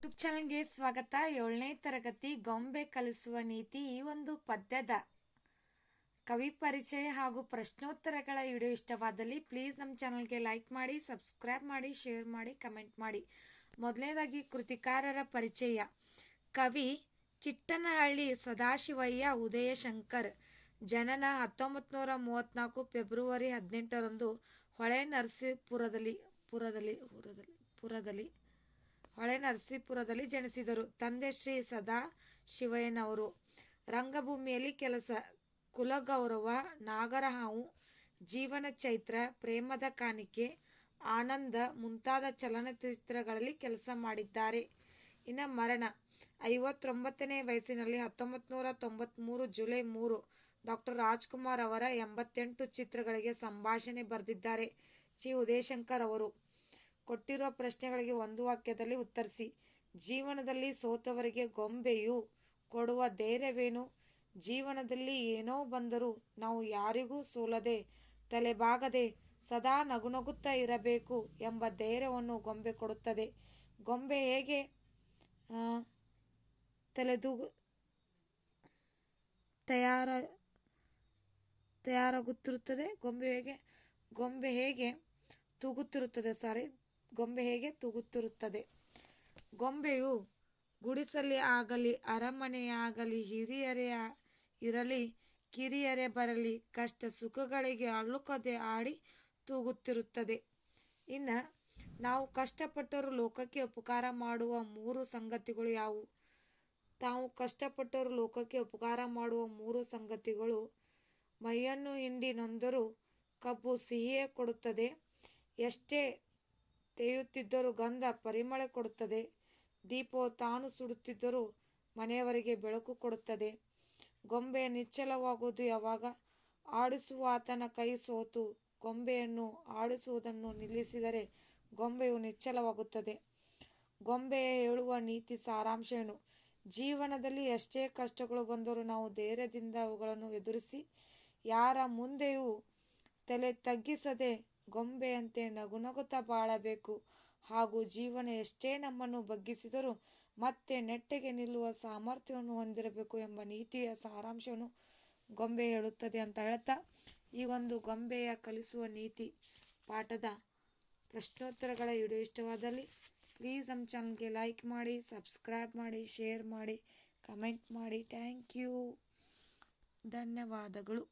YouTube ಚಾನಲ್ಗೆ ಸ್ವಾಗತ. 7ನೇ ತರಗತಿ ಗೊಂಬೆ ಕಲಿಸುವ ನೀತಿ. ಈ ಒಂದು ಪದ್ಯದ ಕವಿ ಪರಿಚಯ ಹಾಗೂ ಪ್ರಶ್ನೋತ್ತರಗಳ ವಿಡಿಯೋ ಇಷ್ಟವಾದಲ್ಲಿ ಪ್ಲೀಸ್ ನಮ್ಮ ಚಾನಲ್ಗೆ ಲೈಕ್ ಮಾಡಿ, ಸಬ್ಸ್ಕ್ರೈಬ್ ಮಾಡಿ, ಶೇರ್ ಮಾಡಿ, ಕಮೆಂಟ್ ಮಾಡಿ. ಮೊದಲನೇದಾಗಿ ಕೃತಿಕಾರರ ಪರಿಚಯ. ಕವಿ ಚಿಟ್ಟನಹಳ್ಳಿ ಸದಾಶಿವಯ್ಯ ಉದಯಶಂಕರ್. ಜನನ 1934 ಫೆಬ್ರವರಿ 18ರಂದು ಹೊಳೆನರಸೀಪುರದಲ್ಲಿ ಜನಿಸಿದರು. ತಂದೆ ಶ್ರೀ ಸದಾಶಿವಯ್ಯನವರು. ರಂಗಭೂಮಿಯಲ್ಲಿ ಕೆಲಸ. ಕುಲಗೌರವ, ನಾಗರಹಾವು, ಜೀವನ ಚೈತ್ರ, ಪ್ರೇಮದ ಕಾಣಿಕೆ, ಆನಂದ ಮುಂತಾದ ಚಲನಚಿತ್ರಗಳಲ್ಲಿ ಕೆಲಸ ಮಾಡಿದ್ದಾರೆ. ಇನ್ನು ಮರಣ 59ನೇ ವಯಸ್ಸಿನಲ್ಲಿ 1993 ಜುಲೈ 3. ಡಾಕ್ಟರ್ ರಾಜ್ಕುಮಾರ್ ಅವರ 88 ಚಿತ್ರಗಳಿಗೆ ಸಂಭಾಷಣೆ ಬರೆದಿದ್ದಾರೆ. ಚಿ. ಉದಯಶಂಕರ್ ಅವರು. ಕೊಟ್ಟಿರುವ ಪ್ರಶ್ನೆಗಳಿಗೆ ಒಂದು ವಾಕ್ಯದಲ್ಲಿ ಉತ್ತರಿಸಿ. ಜೀವನದಲ್ಲಿ ಸೋತವರಿಗೆ ಗೊಂಬೆಯು ಕೊಡುವ ಧೈರ್ಯವೇನು? ಜೀವನದಲ್ಲಿ ಏನೋ ಬಂದರೂ ನಾವು ಯಾರಿಗೂ ಸೋಲದೆ, ತಲೆಬಾಗದೆ, ಸದಾ ನಗುನಗುತ್ತಾ ಇರಬೇಕು ಎಂಬ ಧೈರ್ಯವನ್ನು ಗೊಂಬೆ ಕೊಡುತ್ತದೆ. ಗೊಂಬೆ ಹೇಗೆ ಗೊಂಬೆ ಹೇಗೆ ತೂಗುತ್ತಿರುತ್ತದೆ. ಗೊಂಬೆಯು ಗುಡಿಸಲೇ ಆಗಲಿ, ಅರಮನೆಯೇ ಆಗಲಿ, ಹಿರಿಯರೇ ಇರಲಿ, ಕಿರಿಯರೇ ಬರಲಿ, ಕಷ್ಟ ಸುಖಗಳಿಗೆ ಅಳುಕದೆ ಆಡಿ ತೂಗುತ್ತಿರುತ್ತದೆ. ಇನ್ನು ನಾವು ಕಷ್ಟಪಟ್ಟರೂ ಲೋಕಕ್ಕೆ ಉಪಕಾರ ಮಾಡುವ 3 ಸಂಗತಿಗಳು ಯಾವುವು? ತಾವು ಕಷ್ಟಪಟ್ಟರೂ ಲೋಕಕ್ಕೆ ಉಪಕಾರ ಮಾಡುವ 3 ಸಂಗತಿಗಳು: ಮೈಯನ್ನು ಹಿಂಡಿ ನೊಂದರೂ ಕಬ್ಬು ಸಿಹಿಯೇ ಕೊಡುತ್ತದೆ, ಎಷ್ಟೇ ತೇಯುತ್ತಿದ್ದರೂ ಗಂಧ ಪರಿಮಳ ಕೊಡುತ್ತದೆ, ದೀಪವು ತಾನು ಸುಡುತ್ತಿದ್ದರೂ ಮನೆಯವರಿಗೆ ಬೆಳಕು ಕೊಡುತ್ತದೆ. ಗೊಂಬೆ ನಿಶ್ಚಲವಾಗುವುದು ಯಾವಾಗ? ಆಡಿಸುವ ಆತನ ಕೈ ಸೋತು ಗೊಂಬೆಯನ್ನು ಆಡಿಸುವುದನ್ನು ನಿಲ್ಲಿಸಿದರೆ ಗೊಂಬೆಯು ನಿಶ್ಚಲವಾಗುತ್ತದೆ. ಗೊಂಬೆ ಹೇಳುವ ನೀತಿ ಸಾರಾಂಶವೇನು? ಜೀವನದಲ್ಲಿ ಎಷ್ಟೇ ಕಷ್ಟಗಳು ಬಂದರೂ ನಾವು ಧೈರ್ಯದಿಂದ ಅವುಗಳನ್ನು ಎದುರಿಸಿ ಯಾರ ಮುಂದೆಯೂ ತಲೆ ತಗ್ಗಿಸದೆ ಗೊಂಬೆಯಂತೆ ನಗುನಗುತ್ತಾ ಬಾಳಬೇಕು. ಹಾಗೂ ಜೀವನ ಎಷ್ಟೇ ನಮ್ಮನ್ನು ಬಗ್ಗಿಸಿದರೂ ಮತ್ತೆ ನೆಟ್ಟಗೆ ನಿಲ್ಲುವ ಸಾಮರ್ಥ್ಯವನ್ನು ಹೊಂದಿರಬೇಕು ಎಂಬ ನೀತಿಯ ಸಾರಾಂಶವನ್ನು ಗೊಂಬೆ ಹೇಳುತ್ತದೆ ಅಂತ ಹೇಳ್ತಾ, ಈ ಒಂದು ಗೊಂಬೆಯ ಕಲಿಸುವ ನೀತಿ ಪಾಠದ ಪ್ರಶ್ನೋತ್ತರಗಳ ವಿಡಿಯೋ ಇಷ್ಟವಾದಲ್ಲಿ ಪ್ಲೀಸ್ ನಮ್ಮ ಚಾನಲ್ಗೆ ಲೈಕ್ ಮಾಡಿ, ಸಬ್ಸ್ಕ್ರೈಬ್ ಮಾಡಿ, ಶೇರ್ ಮಾಡಿ, ಕಮೆಂಟ್ ಮಾಡಿ. Thank you. ಧನ್ಯವಾದಗಳು.